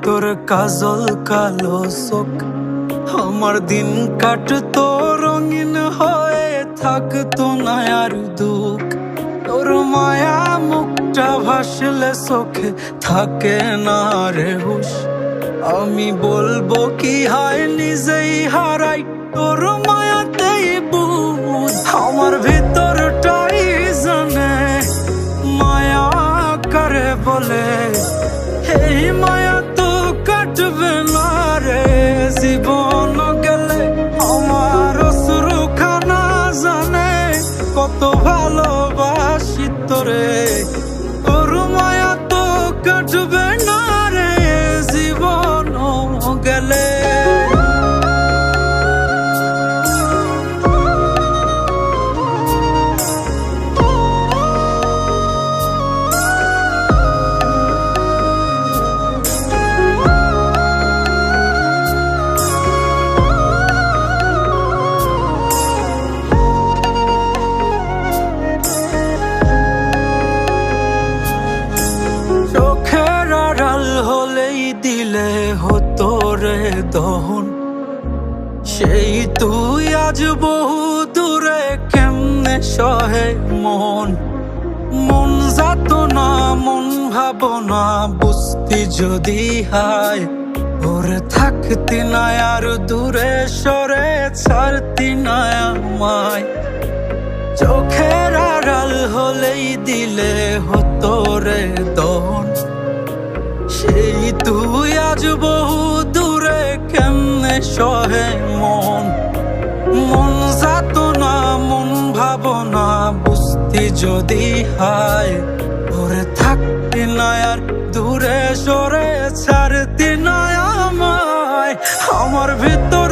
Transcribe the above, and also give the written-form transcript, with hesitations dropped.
তোর কাজল কালো চোখ, আমার দিন কাটতো রঙিন হয়ে, থাকতো না আর দুঃখ। তোর মায়া মুখটা ভাসলে চোখে থাকে না রে হুশ। আমি বলবো কি হয় নিজেই হারাই তোর মায়াতেই বুঝ। আমার ভিতরটাই জানে মায়া করে বলে, এই মায়া তো কাটবে না রে জীবন গেলে। আমার অশ্রুখানা জানে কত ভালোবাসি তোরে, তোর মায়া তো কাটবে না রে জীবন গেলে। চোখের আড়াল হলেই দিলে হতো রে দহন, সেই তুই আজ বহু দূরে কেমনে সহে মন। মন যাতনা মন ভাবনা বুঝতি যদি হায়, ওরে থাকতি না আর দূরে সরে ছাড়তি না আমায়। চোখের আড়াল হলেই দিলে হতো রে দহন, সেই তুই আজ বহু দূরে কেমনে সহে মন। মন যাতনা মন ভাবনা বুঝতি যদি হায়, ওরে থাকতি না আর দূরে সরে ছাড়তি না আমায়। আমার ভিতর